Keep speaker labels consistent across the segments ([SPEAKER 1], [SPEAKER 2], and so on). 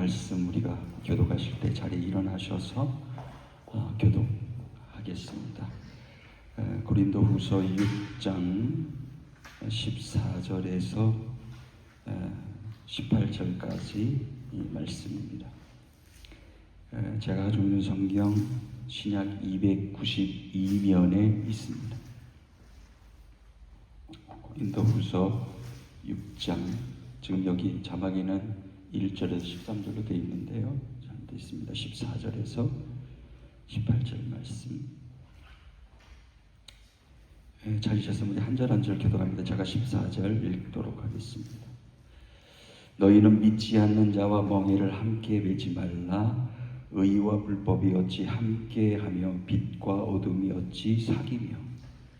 [SPEAKER 1] 말씀 우리가 교독하실 때 자리에 일어나셔서 교독하겠습니다. 고린도후서 6장 14절에서 18절까지 이 말씀입니다. 제가 가지고 있는 성경 신약 292면에 있습니다. 고린도후서 6장, 지금 여기 자막에는 1절에서 13절로 되어 있는데요. 잘되어 있습니다. 14절에서 18절 말씀. 찾으셨으면 우리 한 절 한 절 교독합니다. 제가 14절 읽도록 하겠습니다. 너희는 믿지 않는 자와 멍에를 함께 매지 말라. 의와 불법이 어찌 함께하며 빛과 어둠이 어찌 사귀며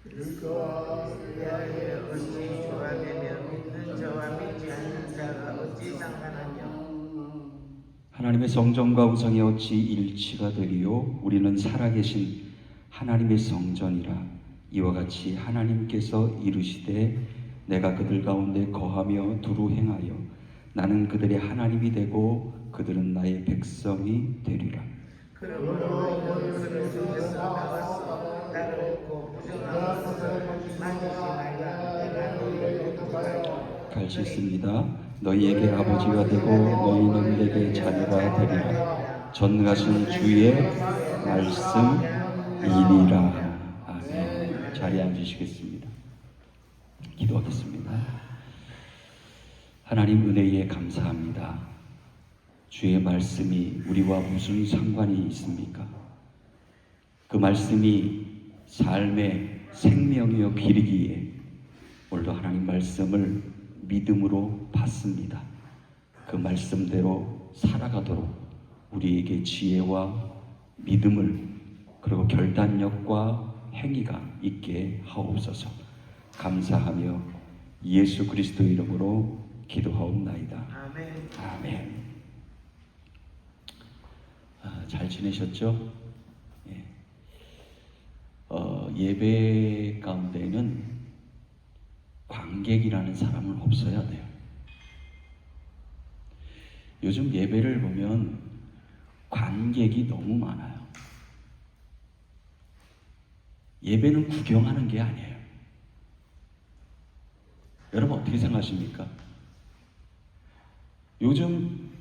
[SPEAKER 2] 그리스도와 의아에 어찌 조화되며 믿는 자와 믿지 않는 자가 어찌 상관하며
[SPEAKER 1] 하나님의 성전과 우상이 어찌 일치가 되리요. 우리는 살아계신 하나님의 성전이라. 이와 같이 하나님께서 이르시되 내가 그들 가운데 거하며 두루 행하여 나는 그들의 하나님이 되고 그들은 나의 백성이 되리라.
[SPEAKER 2] 그러므로 너희는 그를 속에서 나와서 나를 믿고 부정한 것을 만지지 말라. 내가 너희를 도와주리라.
[SPEAKER 1] 같이 읽습니다. 너희에게 아버지가 되고 너희는 내게 자녀가 되리라. 전능하신 주의 말씀이니라. 아멘. 자리에 앉으시겠습니다. 기도하겠습니다. 하나님 은혜에 감사합니다. 주의 말씀이 우리와 무슨 상관이 있습니까? 그 말씀이 삶의 생명이요 길이기에 오늘도 하나님 말씀을 믿음으로 받습니다. 그 말씀대로 살아가도록 우리에게 지혜와 믿음을 그리고 결단력과 행위가 있게 하옵소서. 감사하며 예수 그리스도 이름으로 기도하옵나이다.
[SPEAKER 2] 아멘.
[SPEAKER 1] 아멘. 잘 지내셨죠? 예배 가운데는 관객이라는 사람은 없어야 돼요. 요즘 예배를 보면 관객이 너무 많아요. 예배는 구경하는 게 아니에요. 여러분 어떻게 생각하십니까? 요즘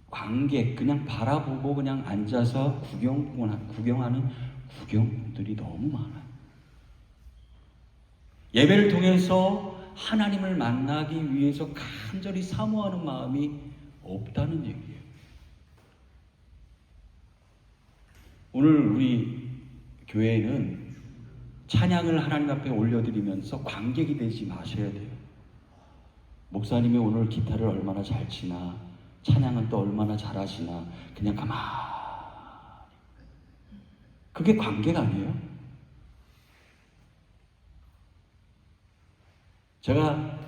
[SPEAKER 1] 관객, 그냥 바라보고 그냥 앉아서 구경하는 구경꾼들이 너무 많아요. 예배를 통해서 하나님을 만나기 위해서 간절히 사모하는 마음이 없다는 얘기예요. 오늘 우리 교회는 찬양을 하나님 앞에 올려드리면서 관객이 되지 마셔야 돼요. 목사님이 오늘 기타를 얼마나 잘 치나, 찬양은 또 얼마나 잘하시나, 그냥 가만히. 그게 관객 아니에요? 제가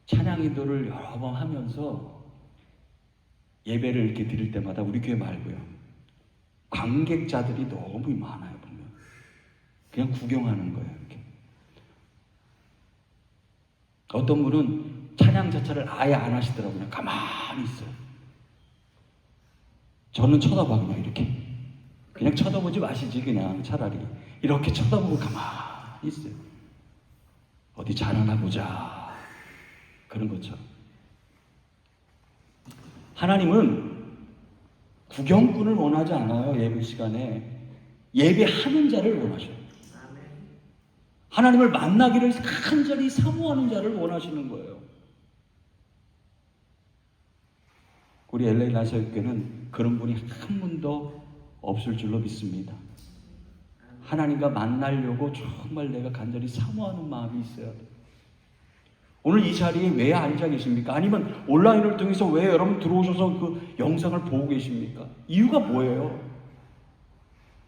[SPEAKER 1] 찬양 인도를 여러 번 하면서 예배를 이렇게 드릴 때마다 우리 교회 말고요, 관객자들이 너무 많아요. 보면 그냥 구경하는 거예요. 이렇게. 어떤 분은 찬양 자체를 아예 안 하시더라고요. 그냥 가만히 있어요. 저는 쳐다봐. 그냥 이렇게. 그냥 쳐다보지 마시지. 그냥 차라리 이렇게 쳐다보고 가만히 있어요. 어디 잘하나 보자. 그런 것처럼. 하나님은 구경꾼을 원하지 않아요. 예배 시간에. 예배하는 자를 원하셔요. 하나님을 만나기를 간절히 사모하는 자를 원하시는 거예요. 우리 LA 나사교회는 그런 분이 한 분도 없을 줄로 믿습니다. 하나님과 만나려고 정말 내가 간절히 사모하는 마음이 있어야 돼요. 오늘 이 자리에 왜 앉아 계십니까? 아니면 온라인을 통해서 왜 여러분 들어오셔서 그 영상을 보고 계십니까? 이유가 뭐예요?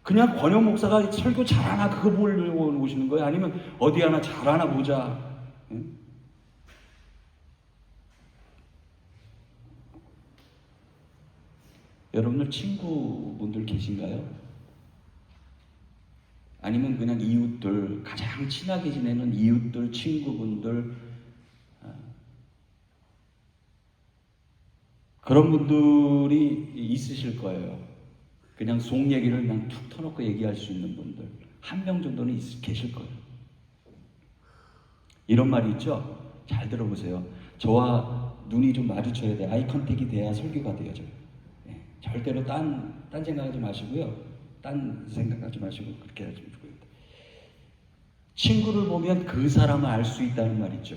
[SPEAKER 1] 그냥 권영 목사가 설교 잘하나 그거 보려고 오시는 거예요? 아니면 어디 하나 잘하나 보자? 응? 여러분들 친구분들 계신가요? 아니면 그냥 이웃들, 가장 친하게 지내는 이웃들, 친구분들, 그런 분들이 있으실 거예요. 그냥 속 얘기를 그냥 툭 터놓고 얘기할 수 있는 분들 한 명 정도는 계실 거예요. 이런 말이 있죠. 잘 들어보세요. 저와 눈이 좀 마주쳐야 돼. 아이 컨택이 돼야 설교가 되어져요. 예, 절대로 딴 생각하지 마시고요. 딴 생각하지 마시고 그렇게 하시면 좋겠다. 친구를 보면 그 사람을 알 수 있다는 말 있죠.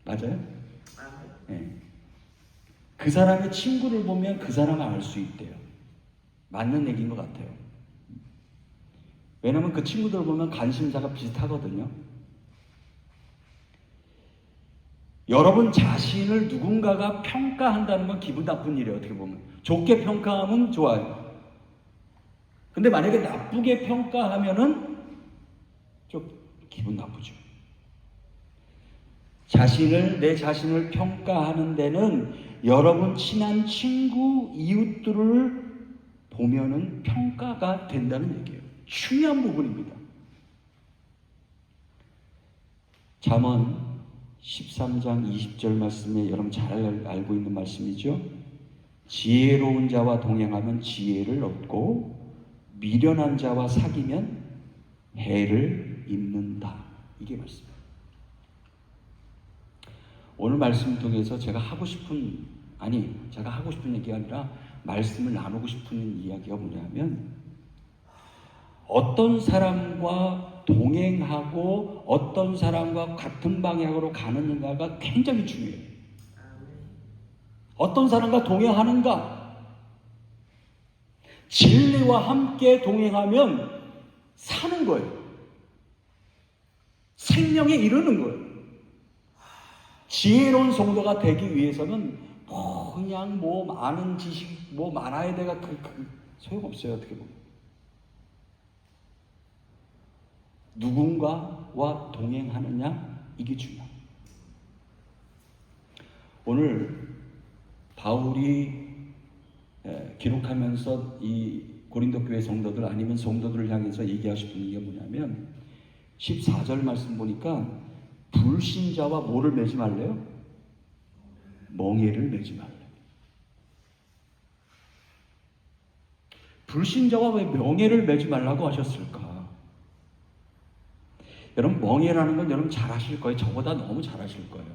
[SPEAKER 1] 맞아요? 예. 그 사람의 친구를 보면 그 사람을 알 수 있대요. 맞는 얘기인 것 같아요. 왜냐면 그 친구들을 보면 관심사가 비슷하거든요. 여러분 자신을 누군가가 평가한다는 건 기분 나쁜 일이에요. 어떻게 보면 좋게 평가하면 좋아요. 근데 만약에 나쁘게 평가하면은 좀 기분 나쁘죠. 내 자신을 평가하는 데는 여러분 친한 친구, 이웃들을 보면은 평가가 된다는 얘기예요. 중요한 부분입니다. 잠언 13장 20절 말씀에 여러분 잘 알고 있는 말씀이죠. 지혜로운 자와 동행하면 지혜를 얻고 미련한 자와 사귀면 해를 입는다. 이게 말씀입니다. 오늘 말씀 통해서 제가 하고 싶은 얘기가 아니라 말씀을 나누고 싶은 이야기가 뭐냐면 어떤 사람과 동행하고 어떤 사람과 같은 방향으로 가느냐가 굉장히 중요해요. 어떤 사람과 동행하는가? 진리와 함께 동행하면 사는 거예요. 생명에 이르는 거예요. 지혜로운 성도가 되기 위해서는 그냥 많은 지식 많아야 돼가 소용없어요. 어떻게 보면 누군가와 동행하느냐 이게 중요합니다. 오늘 바울이 기록하면서 이 고린도 교회 성도들 아니면 성도들을 향해서 얘기하고 싶은 게 뭐냐면 14절 말씀 보니까 불신자와 뭐를 맺지 말래요? 멍에를 맺지 말래요. 불신자와 왜 명예를 맺지 말라고 하셨을까? 여러분 멍에라는 건 여러분 잘 아실 거예요. 저보다 너무 잘 아실 거예요.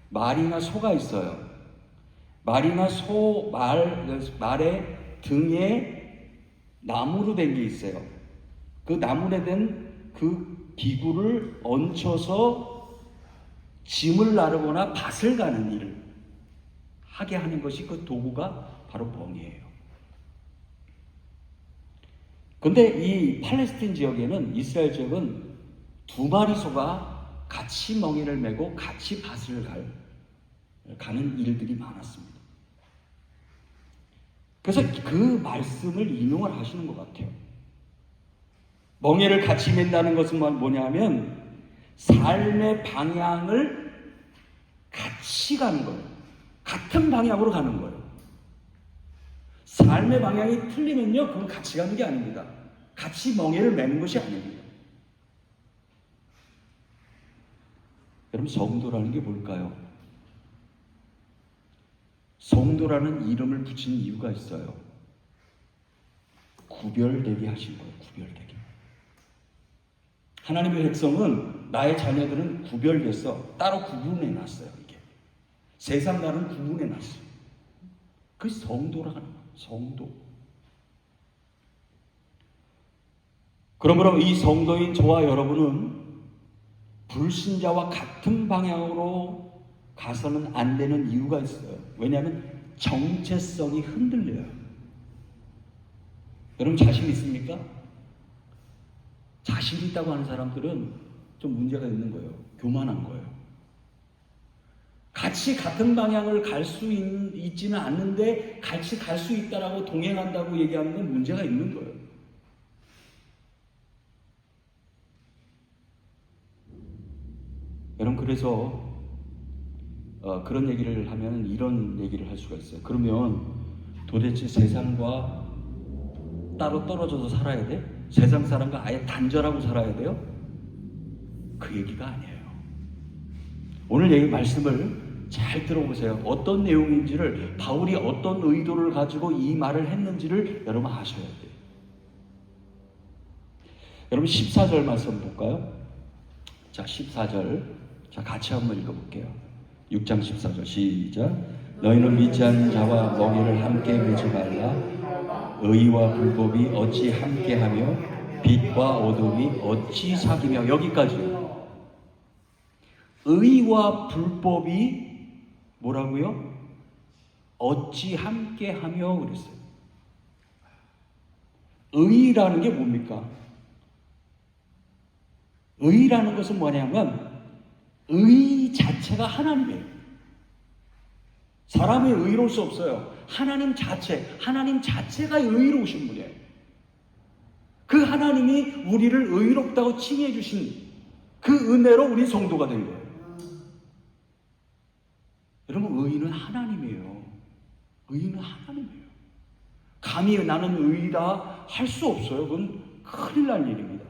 [SPEAKER 1] 말이나 소가 있어요. 말이나 말의 등에 나무로 된 게 있어요. 그 나무로 된 그 기구를 얹혀서 짐을 나르거나 밭을 가는 일을 하게 하는 것이 그 도구가 바로 멍에예요. 근데 이 팔레스틴 지역에는 이스라엘 지역은 두 마리 소가 같이 멍에를 메고 같이 밭을 가는 일들이 많았습니다. 그래서 그 말씀을 인용을 하시는 것 같아요. 멍에를 같이 맨다는 것은 뭐냐면 삶의 방향을 같이 가는 거예요. 같은 방향으로 가는 거예요. 삶의 방향이 틀리면요, 그건 같이 가는 게 아닙니다. 같이 멍에를 매는 것이 아닙니다. 여러분 성도라는 게 뭘까요? 성도라는 이름을 붙인 이유가 있어요. 구별되게 하신 거예요. 구별되게. 하나님의 백성은 나의 자녀들은 구별돼서 따로 구분해 놨어요. 이게 세상 나는 구분해 놨어요. 그 성도라는 거예요. 성도. 그러므로 이 성도인 저와 여러분은 불신자와 같은 방향으로 가서는 안 되는 이유가 있어요. 왜냐하면 정체성이 흔들려요. 여러분 자신 있습니까? 자신 있다고 하는 사람들은 좀 문제가 있는 거예요. 교만한 거예요. 같이 같은 방향을 갈 수 있지는 않는데 같이 갈 수 있다라고 동행한다고 얘기하는 건 문제가 있는 거예요. 여러분 그래서 그런 얘기를 하면 이런 얘기를 할 수가 있어요. 그러면 도대체 세상과 따로 떨어져서 살아야 돼? 세상 사람과 아예 단절하고 살아야 돼요? 그 얘기가 아니에요. 오늘 말씀을 잘 들어보세요. 어떤 내용인지를, 바울이 어떤 의도를 가지고 이 말을 했는지를 여러분 아셔야 돼요. 여러분 14절 말씀 볼까요? 자, 14절. 자, 같이 한번 읽어볼게요. 6장 14절 시작. 너희는 믿지 않는 자와 멍에를 함께 매지 말라. 의와 불법이 어찌 함께하며 빛과 어둠이 어찌 사귀며. 여기까지요. 의와 불법이 뭐라고요? 어찌 함께하며 그랬어요. 의라는 게 뭡니까? 의라는 것은 뭐냐면 의 자체가 하나님이에요. 사람이 의로울 수 없어요. 하나님 자체가 의로우신 분이에요. 그 하나님이 우리를 의롭다고 칭해 주신 그 은혜로 우리 성도가 된 거예요. 여러분, 의는 하나님이에요. 의는 하나님이에요. 감히 나는 의다 할 수 없어요. 그건 큰일 날 일입니다.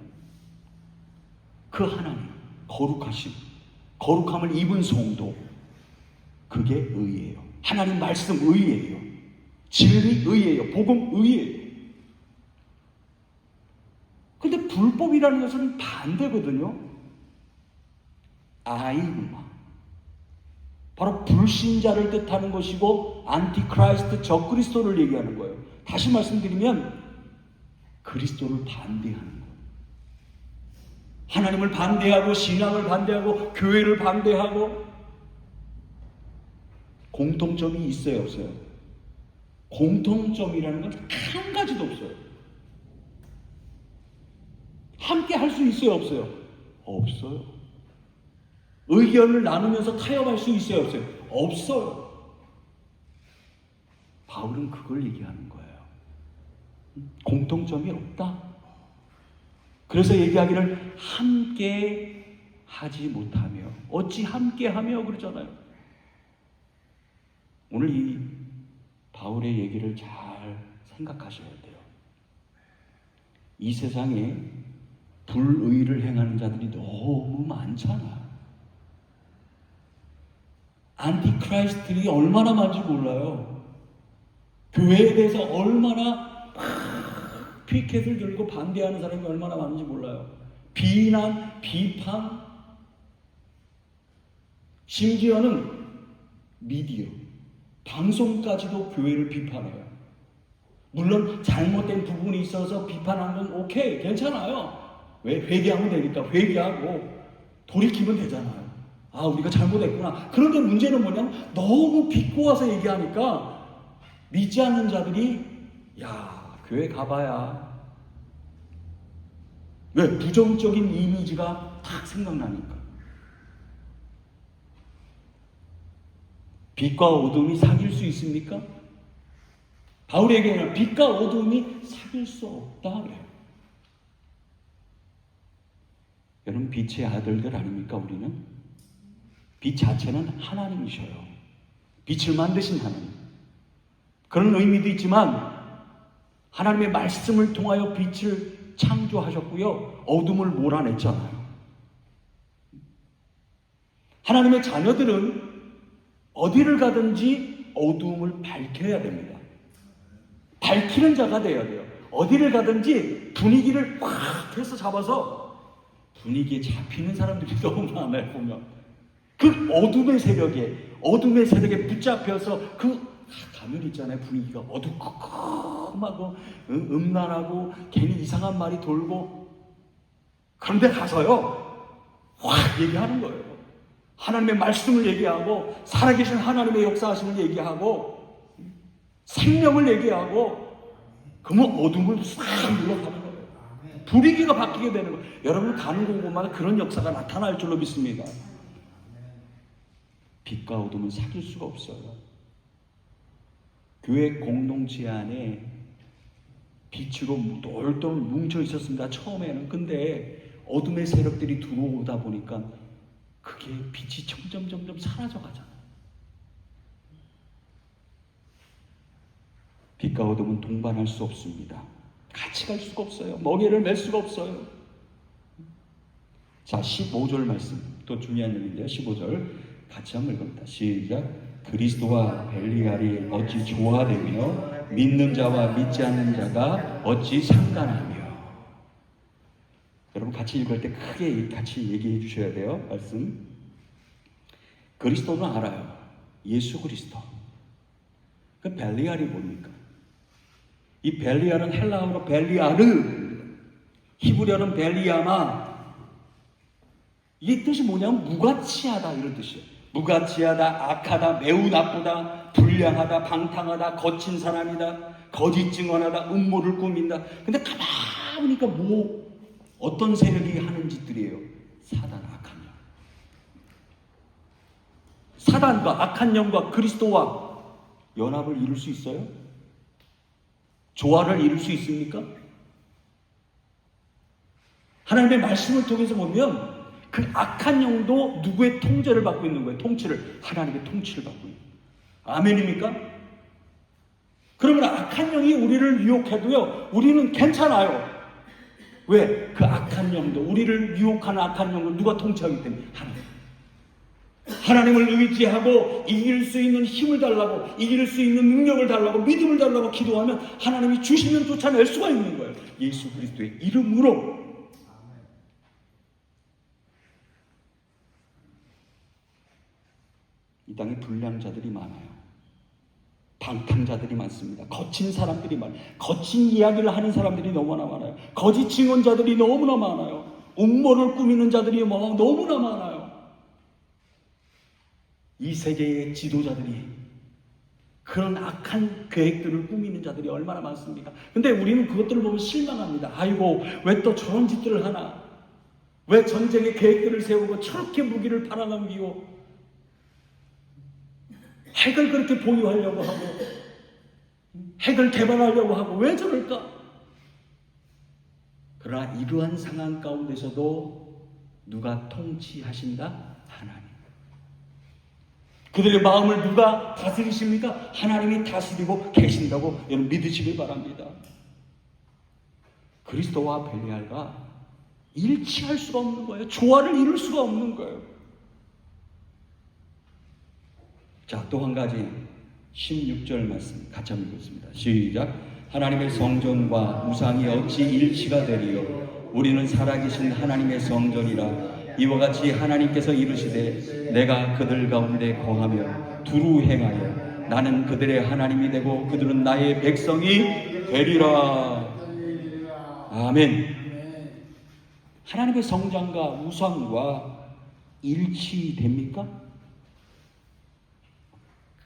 [SPEAKER 1] 그 하나님, 거룩함을 입은 성도, 그게 의예요. 하나님 말씀 의예요. 진리 의예요. 복음 의예요. 근데 불법이라는 것은 반대거든요. 아이구마. 바로 불신자를 뜻하는 것이고 안티크라이스트, 적그리스도를 얘기하는 거예요. 다시 말씀드리면 그리스도를 반대하는 거예요. 하나님을 반대하고 신앙을 반대하고 교회를 반대하고. 공통점이 있어요, 없어요? 공통점이라는 건 한 가지도 없어요. 함께 할 수 있어요, 없어요? 없어요. 의견을 나누면서 타협할 수 있어요, 없어요? 없어요. 바울은 그걸 얘기하는 거예요. 공통점이 없다. 그래서 얘기하기를 함께 하지 못하며 어찌 함께 하며 그러잖아요. 오늘 이 바울의 얘기를 잘 생각하셔야 돼요. 이 세상에 불의를 행하는 자들이 너무 많잖아. 안티크라이스트들이 얼마나 많은지 몰라요. 교회에 대해서 얼마나 피켓을 들고 반대하는 사람이 얼마나 많은지 몰라요. 비난, 비판, 심지어는 미디어, 방송까지도 교회를 비판해요. 물론 잘못된 부분이 있어서 비판하는 건 오케이, 괜찮아요. 왜? 회개하면 되니까 회개하고 돌이키면 되잖아요. 아, 우리가 잘못했구나. 그런데 문제는 뭐냐면 너무 비꼬아서 얘기하니까 믿지 않는 자들이 야, 교회 가봐야 왜? 부정적인 이미지가 딱 생각나니까. 빛과 어둠이 사귈 수 있습니까? 바울에게는 빛과 어둠이 사귈 수 없다 그래요. 여러분, 빛의 아들들 아닙니까? 우리는 빛 자체는 하나님이셔요. 빛을 만드신 하나님. 그런 의미도 있지만 하나님의 말씀을 통하여 빛을 창조하셨고요, 어둠을 몰아냈잖아요. 하나님의 자녀들은 어디를 가든지 어두움을 밝혀야 됩니다. 밝히는 자가 되어야 돼요. 어디를 가든지 분위기를 확 해서 잡아서 분위기에 잡히는 사람들이 너무 많아요. 보면 그 어둠의 세력에 붙잡혀서 그 가면 있잖아요. 분위기가 어두컴컴하고 음란하고 괜히 이상한 말이 돌고, 그런데 가서요 확 얘기하는 거예요. 하나님의 말씀을 얘기하고 살아계신 하나님의 역사하심을 얘기하고 생명을 얘기하고, 그러면 어둠을 싹 물러가는 거예요. 분위기가 바뀌게 되는 거예요. 여러분 가는 곳마다 그런 역사가 나타날 줄로 믿습니다. 빛과 어둠은 사귈 수가 없어요. 교회 공동체 안에 빛으로 똘똘 뭉쳐 있었습니다, 처음에는. 근데 어둠의 세력들이 들어오다 보니까 그게 빛이 점점 사라져 가잖아요. 빛과 어둠은 동반할 수 없습니다. 같이 갈 수가 없어요. 멍에를 맬 수가 없어요. 자, 15절 말씀, 또 중요한 얘기인데요. 15절 같이 한번 읽읍니다. 시작. 그리스도와 벨리알이 어찌 조화되며 믿는 자와 믿지 않는 자가 어찌 상관하며. 여러분 같이 읽을 때 크게 같이 얘기해 주셔야 돼요. 말씀. 그리스도는 알아요. 예수 그리스도. 그 벨리알이 뭡니까? 이 벨리알은 헬라어로 벨리아르, 히브리어는 벨리아마. 이 뜻이 뭐냐면 무가치하다 이런 뜻이에요. 무가치하다, 악하다, 매우 나쁘다, 불량하다, 방탕하다, 거친 사람이다, 거짓 증언하다, 음모를 꾸민다. 근데 가만히 보니까 어떤 세력이 하는 짓들이에요? 사단, 악한 영. 사단과 악한 영과 그리스도와 연합을 이룰 수 있어요? 조화를 이룰 수 있습니까? 하나님의 말씀을 통해서 보면 그 악한 영도 누구의 통제를 받고 있는 거예요? 통치를. 하나님의 통치를 받고 있는 거예요. 아멘입니까? 그러면 악한 영이 우리를 유혹해도요, 우리는 괜찮아요. 왜? 그 악한 영도, 우리를 유혹하는 악한 영을 누가 통치하기 때문에? 하나님. 하나님을 의지하고 이길 수 있는 힘을 달라고, 이길 수 있는 능력을 달라고, 믿음을 달라고 기도하면 하나님이 주시면 쫓아낼 수가 있는 거예요. 예수 그리스도의 이름으로. 이 땅에 불량자들이 많아요. 방탕자들이 많습니다. 거친 사람들이 많아요. 거친 이야기를 하는 사람들이 너무나 많아요. 거짓 증언자들이 너무나 많아요. 음모를 꾸미는 자들이 너무나 많아요. 이 세계의 지도자들이 그런 악한 계획들을 꾸미는 자들이 얼마나 많습니까? 근데 우리는 그것들을 보면 실망합니다. 아이고, 왜 또 저런 짓들을 하나? 왜 전쟁의 계획들을 세우고 저렇게 무기를 팔아넘기고 핵을 그렇게 보유하려고 하고 핵을 개발하려고 하고 왜 저럴까? 그러나 이러한 상황 가운데서도 누가 통치하신다? 하나님. 그들의 마음을 누가 다스리십니까? 하나님이 다스리고 계신다고 여러분 믿으시길 바랍니다. 그리스도와 벨리알과 일치할 수가 없는 거예요. 조화를 이룰 수가 없는 거예요. 자, 또 한 가지 16절 말씀 같이 한번 읽겠습니다. 시작. 하나님의 성전과 우상이 어찌 일치가 되리요? 우리는 살아계신 하나님의 성전이라. 이와 같이 하나님께서 이르시되 내가 그들 가운데 거하며 두루 행하여 나는 그들의 하나님이 되고 그들은 나의 백성이 되리라. 아멘. 하나님의 성전과 우상과 일치됩니까?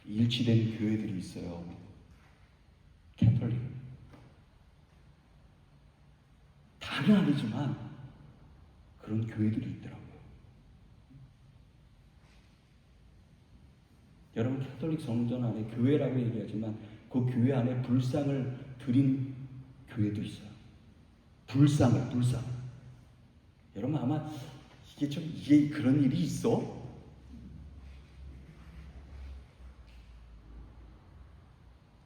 [SPEAKER 1] 일치된 교회들이 있어요. 캐톨릭. 다는 아니지만 그런 교회들이 있더라고요. 여러분, 캐톨릭 성전 안에 교회라고 얘기하지만 그 교회 안에 불상을 드린 교회도 있어요. 불상. 여러분 아마 이게 그런 일이 있어?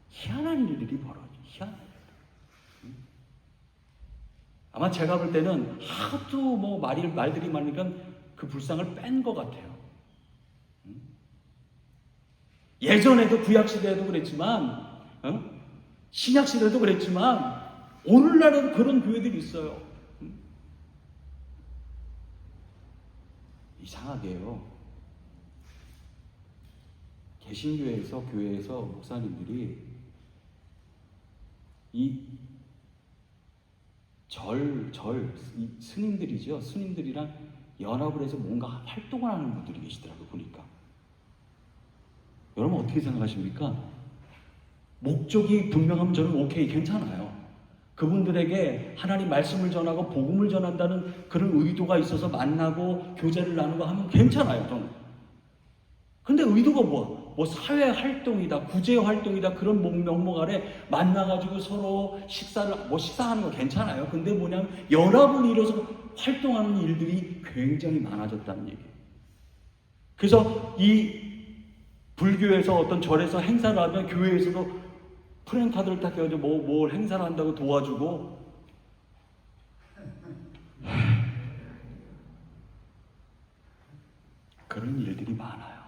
[SPEAKER 1] 희한한 일들이 벌어져. 희한한 일. 아마 제가 볼 때는 하도 말들이 많으니까 그 불상을 뺀 것 같아요. 예전에도 구약시대에도 그랬지만, 신약시대에도 그랬지만, 오늘날에도 그런 교회들이 있어요. 이상하게요. 개신교회에서, 교회에서 목사님들이 이 이 스님들이죠. 스님들이랑 연합을 해서 뭔가 활동을 하는 분들이 계시더라고요, 보니까. 여러분 어떻게 생각하십니까? 목적이 분명하면 저는 오케이, 괜찮아요. 그분들에게 하나님 말씀을 전하고 복음을 전한다는 그런 의도가 있어서 만나고 교제를 나누고 하면 괜찮아요, 저는. 근데 의도가 뭐야? 사회 활동이다, 구제 활동이다, 그런 명목 아래 만나가지고 서로 식사하는 거 괜찮아요. 근데 뭐냐면 연합을 이뤄서 활동하는 일들이 굉장히 많아졌다는 얘기예요. 그래서 이 불교에서 어떤 절에서 행사를 하면 교회에서도 프랜카드를 딱 껴가지고 뭘 행사를 한다고 도와주고, 그런 일들이 많아요.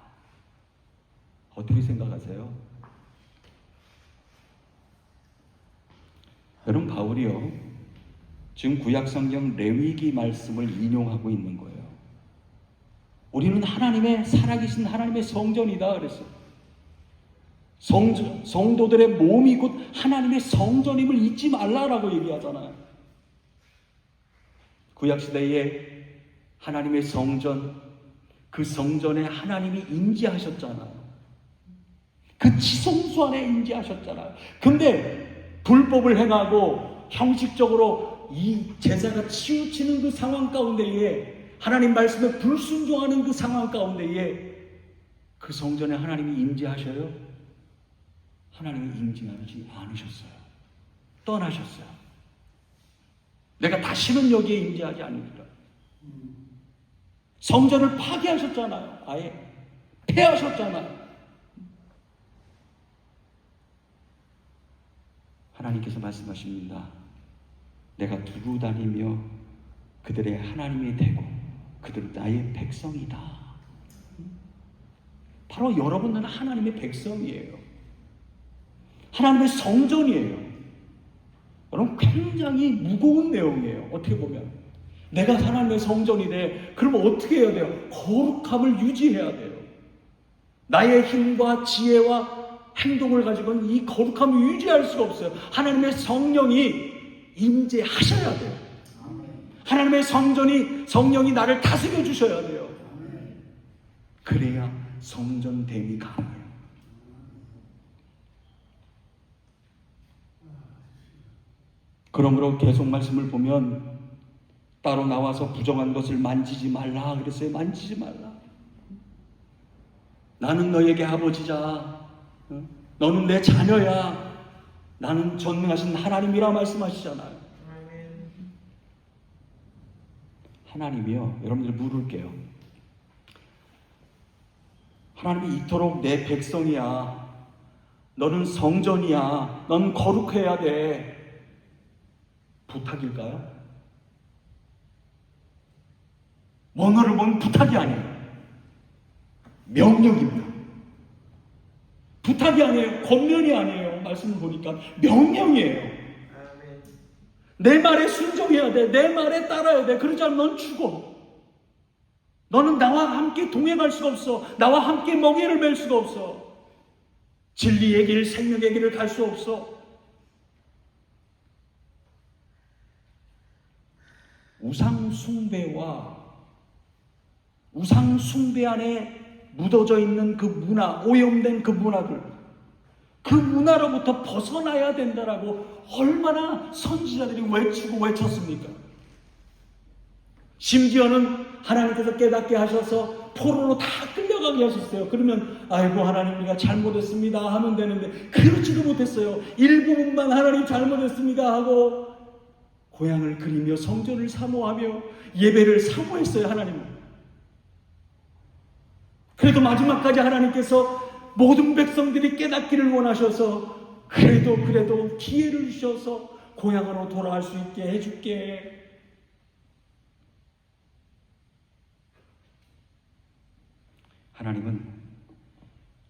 [SPEAKER 1] 어떻게 생각하세요? 여러분, 바울이요, 지금 구약성경 레위기 말씀을 인용하고 있는 거예요. 우리는 하나님의 살아계신 하나님의 성전이다 그랬어요. 성도들의 몸이 곧 하나님의 성전임을 잊지 말라라고 얘기하잖아요. 구약시대에 하나님의 성전, 그 성전에 하나님이 임재하셨잖아요. 그 지성소 안에 임재하셨잖아요. 근데 불법을 행하고 형식적으로 이 제사가 치우치는 그 상황 가운데에, 하나님 말씀에 불순종하는 그 상황 가운데에 그 성전에 하나님이 임재하셔요? 하나님이 임재하지 않으셨어요. 떠나셨어요. 내가 다시는 여기에 임재하지 않으리라. 성전을 파괴하셨잖아요. 아예 폐하셨잖아요. 하나님께서 말씀하십니다. 내가 두루 다니며 그들의 하나님이 되고 그들은 나의 백성이다. 바로 여러분은 하나님의 백성이에요. 하나님의 성전이에요. 여러분, 굉장히 무거운 내용이에요. 어떻게 보면 내가 하나님의 성전이래. 그러면 어떻게 해야 돼요? 거룩함을 유지해야 돼요. 나의 힘과 지혜와 행동을 가지고는 이 거룩함을 유지할 수가 없어요. 하나님의 성령이 임재하셔야 돼요. 하나님의 성령이 나를 다스려 주셔야 돼요. 그래야 성전됨이 가능해요. 그러므로 계속 말씀을 보면 따로 나와서 부정한 것을 만지지 말라 그랬어요. 만지지 말라. 나는 너에게 아버지자. 너는 내 자녀야. 나는 전능하신 하나님이라 말씀하시잖아요. 하나님이요, 여러분들 물을게요. 하나님이 이토록 내 백성이야. 너는 성전이야. 넌 거룩해야 돼. 부탁일까요? 원어를 보면 부탁이 아니에요. 명령입니다. 부탁이 아니에요. 권면이 아니에요. 말씀을 보니까 명령이에요. 내 말에 순종해야 돼. 내 말에 따라야 돼. 그러지 않으면 넌 죽어. 너는 나와 함께 동행할 수가 없어. 나와 함께 멍에를 맬 수가 없어. 진리의 길, 생명의 길을 갈 수 없어. 우상 숭배 안에 묻어져 있는 그 문화, 오염된 그 문화들, 그 문화로부터 벗어나야 된다라고 얼마나 선지자들이 외치고 외쳤습니까? 심지어는 하나님께서 깨닫게 하셔서 포로로 다 끌려가게 하셨어요. 그러면 아이고 하나님 우리가 잘못했습니다 하면 되는데 그렇지도 못했어요. 일부분만 하나님 잘못했습니다 하고 고향을 그리며 성전을 사모하며 예배를 사모했어요. 하나님은. 그래도 마지막까지 하나님께서 모든 백성들이 깨닫기를 원하셔서 그래도 기회를 주셔서 고향으로 돌아갈 수 있게 해줄게. 하나님은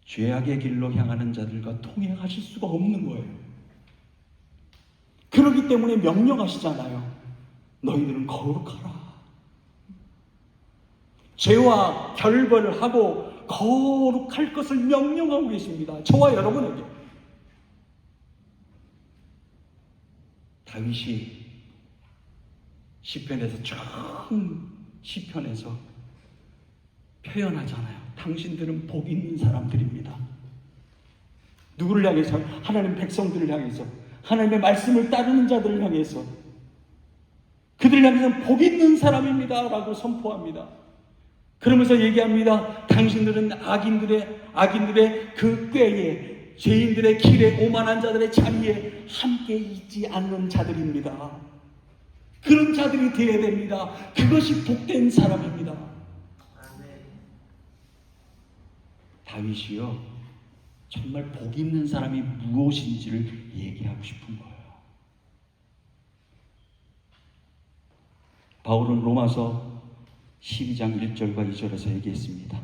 [SPEAKER 1] 죄악의 길로 향하는 자들과 통행하실 수가 없는 거예요. 그렇기 때문에 명령하시잖아요. 너희들은 거룩하라. 죄와 결별을 하고 거룩할 것을 명령하고 계십니다. 저와 여러분에게. 다윗이 시편에서 쭉 시편에서 표현하잖아요. 당신들은 복 있는 사람들입니다. 누구를 향해서? 하나님 백성들을 향해서, 하나님의 말씀을 따르는 자들을 향해서, 그들을 향해서 복 있는 사람입니다 라고 선포합니다. 그러면서 얘기합니다. 당신들은 악인들의 그 꾀에, 죄인들의 길에, 오만한 자들의 자리에 함께 있지 않는 자들입니다. 그런 자들이 되어야 됩니다. 그것이 복된 사람입니다. 다윗이요, 정말 복 있는 사람이 무엇인지를 얘기하고 싶은 거예요. 바울은 로마서 12장 1절과 2절에서 얘기했습니다.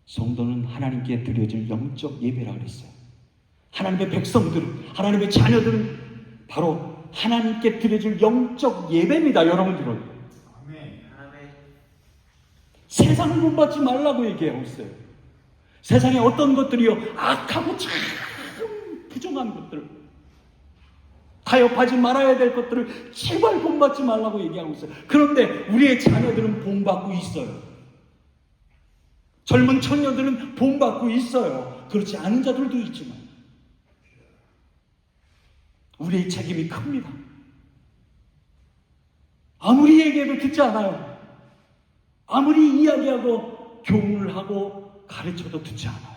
[SPEAKER 1] 성도는 하나님께 드려질 영적 예배라 그랬어요. 하나님의 백성들, 하나님의 자녀들은 바로 하나님께 드려질 영적 예배입니다. 여러분들은 세상을 본받지 말라고 얘기하고 있어요. 세상에 어떤 것들이요, 악하고 참 부정한 것들, 타협하지 말아야 될 것들을 제발 본받지 말라고 얘기하고 있어요. 그런데 우리의 자녀들은 본받고 있어요. 젊은 청년들은 본받고 있어요. 그렇지 않은 자들도 있지만 우리의 책임이 큽니다. 아무리 얘기해도 듣지 않아요. 아무리 이야기하고 교훈을 하고 가르쳐도 듣지 않아요.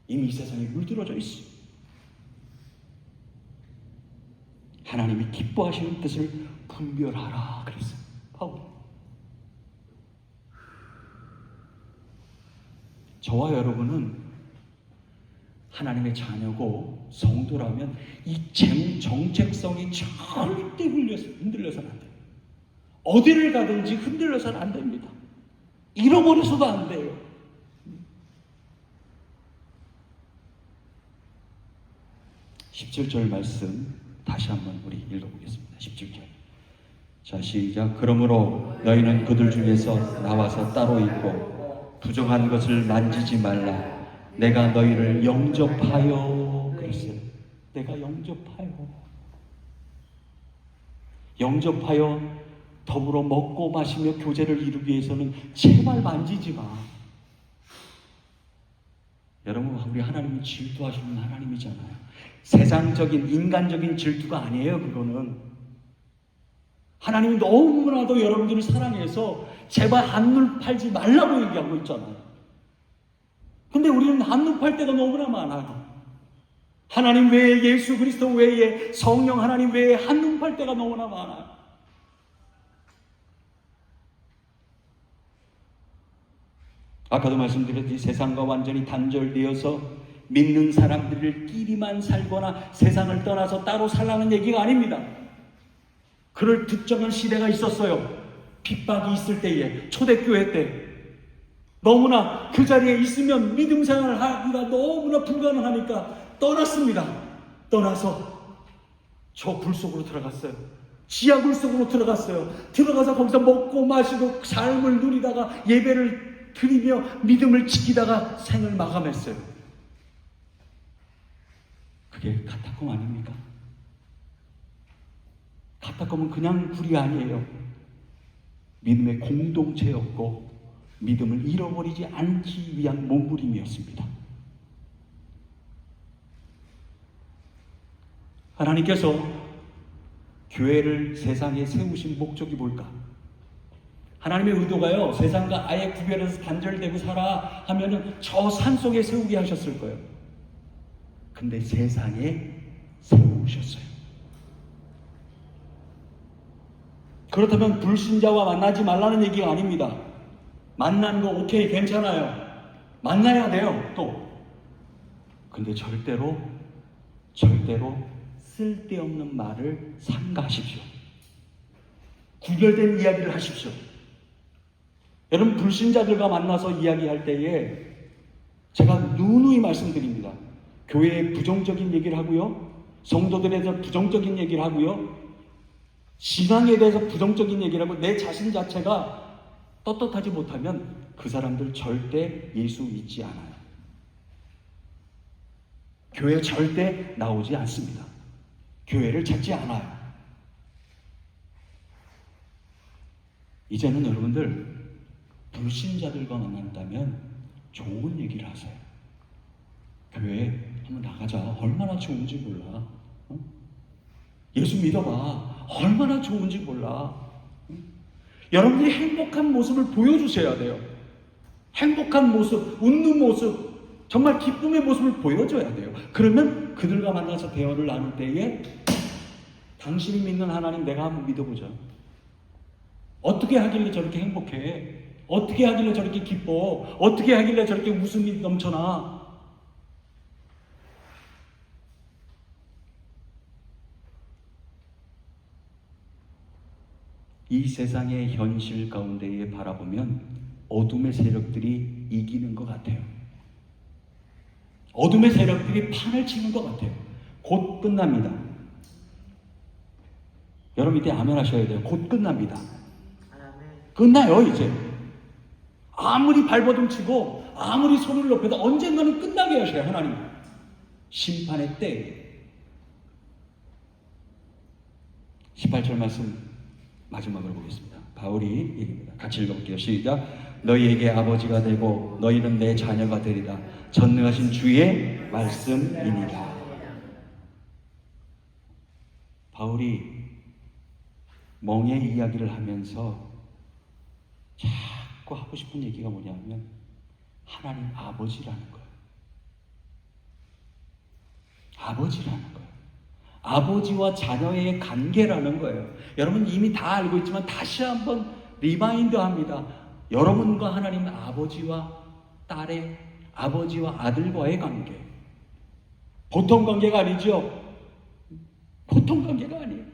[SPEAKER 1] 이미 이 세상에 물들어져 있어요. 하나님이 기뻐하시는 뜻을 분별하라 그랬어요, 바울이. 저와 여러분은 하나님의 자녀고 성도라면 이 정체성이 절대 흔들려서는 안 돼요. 어디를 가든지 흔들려서는 안 됩니다. 잃어버려서도 안 돼요. 17절 말씀 다시 한번 우리 읽어보겠습니다. 17절. 자, 시작. 그러므로 너희는 그들 중에서 나와서 따로 있고 부정한 것을 만지지 말라. 내가 너희를 영접하여 그랬어요. 내가 영접하여 더불어 먹고 마시며 교제를 이루기 위해서는 제발 만지지 마. 여러분, 우리 하나님은 질투하시는 하나님이잖아요. 세상적인 인간적인 질투가 아니에요. 그거는 하나님이 너무나도 여러분들을 사랑해서 제발 한눈 팔지 말라고 얘기하고 있잖아요. 근데 우리는 한눈 팔 때가 너무나 많아요. 하나님 외에, 예수 그리스도 외에, 성령 하나님 외에 한눈 팔 때가 너무나 많아요. 아까도 말씀드렸듯이 세상과 완전히 단절되어서 믿는 사람들끼리만 살거나 세상을 떠나서 따로 살라는 얘기가 아닙니다. 그럴 특정한 시대가 있었어요. 핍박이 있을 때에, 초대교회 때 너무나 그 자리에 있으면 믿음 생활을 하기가 너무나 불가능하니까 떠났습니다. 떠나서 저 불 속으로 들어갔어요. 지하 불 속으로 들어갔어요. 들어가서 거기서 먹고 마시고 삶을 누리다가 예배를 드리며 믿음을 지키다가 생을 마감했어요. 그게 카타콤 아닙니까? 카타콤은 그냥 굴이 아니에요. 믿음의 공동체였고 믿음을 잃어버리지 않기 위한 몸부림이었습니다. 하나님께서 교회를 세상에 세우신 목적이 뭘까? 하나님의 의도가요, 세상과 아예 구별해서 단절되고 살아 하면은 저 산속에 세우게 하셨을 거예요. 근데 세상에 세우셨어요. 그렇다면 불신자와 만나지 말라는 얘기가 아닙니다. 만나는 거 오케이, 괜찮아요. 만나야 돼요, 또. 근데 절대로 쓸데없는 말을 삼가하십시오. 구별된 이야기를 하십시오. 여러분, 불신자들과 만나서 이야기할 때에 제가 누누이 말씀드립니다. 교회에 부정적인 얘기를 하고요, 성도들에 대해서 부정적인 얘기를 하고요, 신앙에 대해서 부정적인 얘기를 하고 내 자신 자체가 떳떳하지 못하면 그 사람들 절대 예수 믿지 않아요. 교회 절대 나오지 않습니다. 교회를 찾지 않아요. 이제는 여러분들 불신자들과 만난다면 좋은 얘기를 하세요. 교회에 한번 나가자. 얼마나 좋은지 몰라. 예수 믿어봐. 얼마나 좋은지 몰라. 여러분들이 행복한 모습을 보여주셔야 돼요. 행복한 모습, 웃는 모습, 정말 기쁨의 모습을 보여줘야 돼요. 그러면 그들과 만나서 대화를 나눌 때에 당신이 믿는 하나님 내가 한번 믿어보자. 어떻게 하길래 저렇게 행복해? 어떻게 하길래 저렇게 기뻐? 어떻게 하길래 저렇게 웃음이 넘쳐나? 이 세상의 현실 가운데에 바라보면 어둠의 세력들이 이기는 것 같아요. 어둠의 세력들이 판을 치는 것 같아요. 곧 끝납니다. 여러분 이때 아멘 하셔야 돼요. 곧 끝납니다. 끝나요 이제. 아무리 발버둥 치고 아무리 소리를 높여도 언젠가는 끝나게 하셔요 하나님. 심판의 때. 18절 말씀 마지막으로 보겠습니다. 바울이 얘기합니다. 같이 읽어볼게요. 시작. 너희에게 아버지가 되고 너희는 내 자녀가 되리라. 전능하신 주의 말씀이니라. 바울이 멍의 이야기를 하면서 자꾸 하고 싶은 얘기가 뭐냐면 하나님 아버지라는 거예요. 아버지라는 거예요. 아버지와 자녀의 관계라는 거예요. 여러분 이미 다 알고 있지만 다시 한번 리마인드 합니다. 여러분과 하나님 아버지와 딸의, 아버지와 아들과의 관계. 보통 관계가 아니죠. 보통 관계가 아니에요.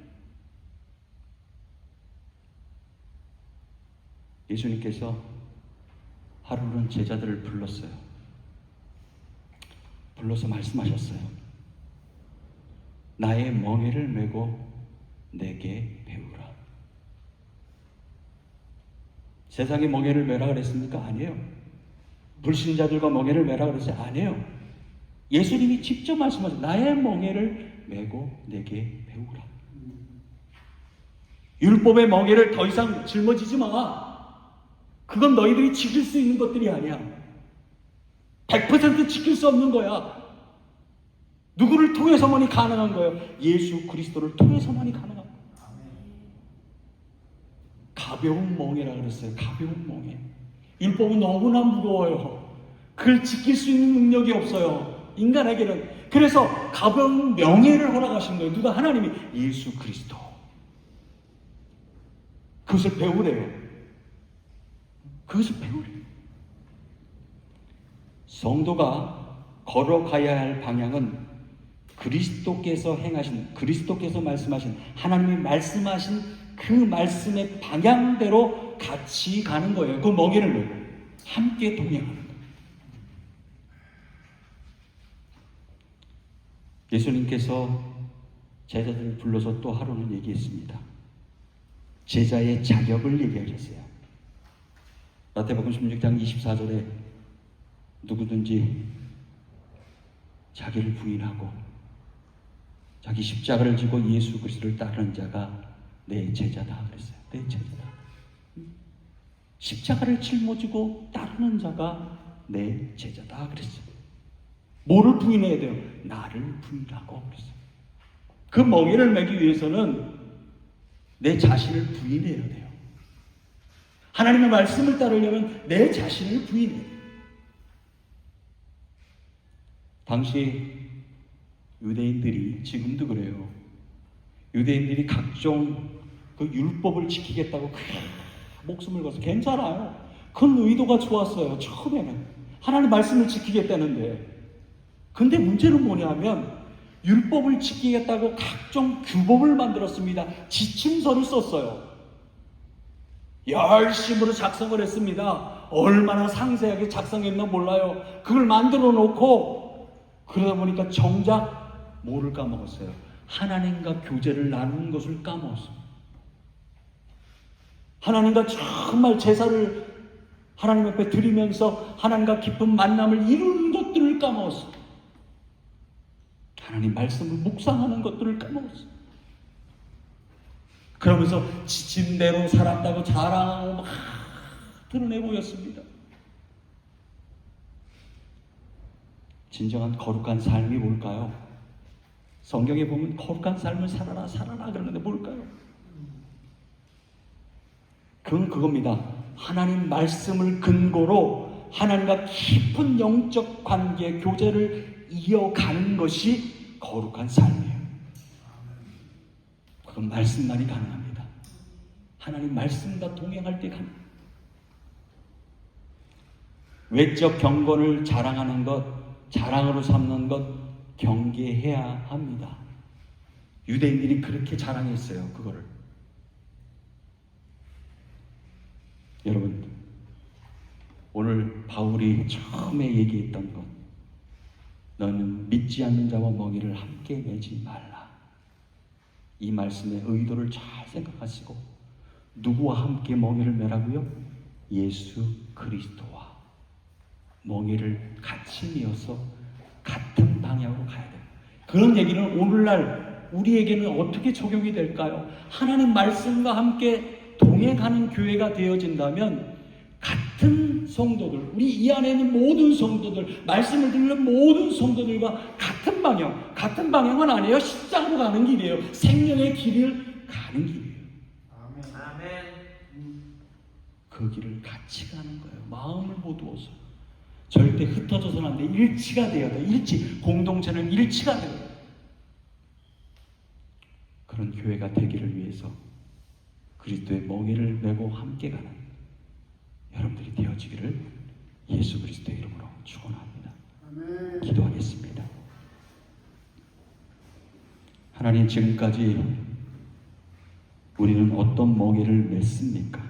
[SPEAKER 1] 예수님께서 하루는 제자들을 불렀어요. 불러서 말씀하셨어요. 나의 멍에를 메고 내게 배우라. 세상에 멍에를 메라 그랬습니까? 아니에요. 불신자들과 멍에를 메라 그랬어요? 아니에요. 예수님이 직접 말씀하셨어요. 나의 멍에를 메고 내게 배우라. 율법의 멍에를 더 이상 짊어지지 마. 그건 너희들이 지킬 수 있는 것들이 아니야. 100% 지킬 수 없는 거야. 누구를 통해서만이 가능한 거예요? 예수 그리스도를 통해서만이 가능한 거예요. 가벼운 멍에라 그랬어요. 가벼운 멍에. 율법은 너무나 무거워요. 그걸 지킬 수 있는 능력이 없어요. 인간에게는. 그래서 가벼운 명예를 허락하신 거예요. 누가? 하나님이. 예수 그리스도. 그것을 배우래요. 그것을 배우래요. 성도가 걸어가야 할 방향은 그리스도께서 행하신, 그리스도께서 말씀하신, 하나님이 말씀하신 그 말씀의 방향대로 같이 가는 거예요. 그 멍에를 메고 함께 동행하는 거예요. 예수님께서 제자들을 불러서 또 하루는 얘기했습니다. 제자의 자격을 얘기하셨어요. 마태복음 16장 24절에 누구든지 자기를 부인하고 자기 십자가를 지고 예수 그리스도를 따르는 자가 내 제자다 그랬어요. 내 제자다. 십자가를 짊어지고 따르는 자가 내 제자다 그랬어요. 뭐를 부인해야 돼요? 나를 부인하고 그랬어요. 그 멍에를 매기 위해서는 내 자신을 부인해야 돼요. 하나님의 말씀을 따르려면 내 자신을 부인해야 돼요. 당시 유대인들이, 지금도 그래요. 유대인들이 각종 그 율법을 지키겠다고 목숨을 걸어서 괜찮아요. 그런 의도가 좋았어요. 처음에는 하나님 말씀을 지키겠다는데. 근데 문제는 뭐냐면 율법을 지키겠다고 각종 규범을 만들었습니다. 지침서를 썼어요. 열심으로 작성을 했습니다. 얼마나 상세하게 작성했나 몰라요. 그걸 만들어 놓고 그러다 보니까 정작 뭐를 까먹었어요? 하나님과 교제를 나누는 것을 까먹었어요. 하나님과 정말 제사를 하나님 앞에 드리면서 하나님과 깊은 만남을 이루는 것들을 까먹었어요. 하나님 말씀을 묵상하는 것들을 까먹었어요. 그러면서 지침대로 살았다고 자랑하고 막 드러내 보였습니다. 진정한 거룩한 삶이 뭘까요? 성경에 보면 거룩한 삶을 살아라 살아라 그러는데 뭘까요? 그건 그겁니다. 하나님 말씀을 근거로 하나님과 깊은 영적 관계, 교제를 이어가는 것이 거룩한 삶이에요. 그건 말씀만이 가능합니다. 하나님 말씀과 동행할 때 가능합니다. 외적 경건을 자랑하는 것, 자랑으로 삼는 것 경계해야 합니다. 유대인들이 그렇게 자랑했어요. 그거를. 여러분, 오늘 바울이 처음에 얘기했던 것, 너는 믿지 않는 자와 멍에를 함께 매지 말라. 이 말씀의 의도를 잘 생각하시고 누구와 함께 멍에를 매라고요? 예수 그리스도와 멍에를 같이 메어서 같은 방향으로 가야 돼요. 그런 얘기는 오늘날 우리에게는 어떻게 적용이 될까요? 하나님 말씀과 함께 동행하는 교회가 되어진다면 같은 성도들, 우리 이 안에 있는 모든 성도들, 말씀을 듣는 모든 성도들과 같은 방향은 아니에요. 십자가로 가는 길이에요. 생명의 길을 가는 길이에요. 그 길을 같이 가는 거예요. 마음을 모두어서. 절대 흩어져서는 안 돼. 일치가 돼야 돼. 공동체는 일치가 돼야 돼. 그런 교회가 되기를 위해서 그리스도의 멍에를 메고 함께 가는 여러분들이 되어지기를 예수 그리스도의 이름으로 축원합니다. 기도하겠습니다. 하나님, 지금까지 우리는 어떤 멍에를 맸습니까?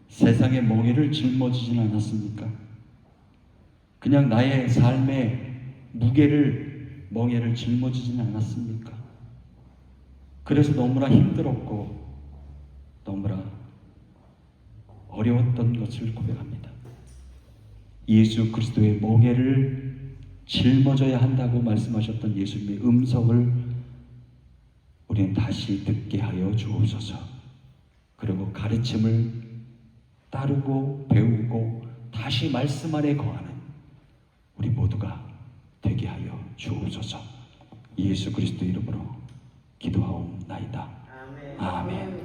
[SPEAKER 1] 세상의 멍에를 짊어지진 않았습니까? 그냥 나의 삶의 멍에를 짊어지진 않았습니까? 그래서 너무나 힘들었고 너무나 어려웠던 것을 고백합니다. 예수 그리스도의 멍에를 짊어져야 한다고 말씀하셨던 예수님의 음성을 우리는 다시 듣게 하여 주옵소서. 그리고 가르침을 따르고 배우고 다시 말씀 아래 거하는 우리 모두가 되게 하여 주옵소서. 예수 그리스도 이름으로 기도하옵나이다. 아멘.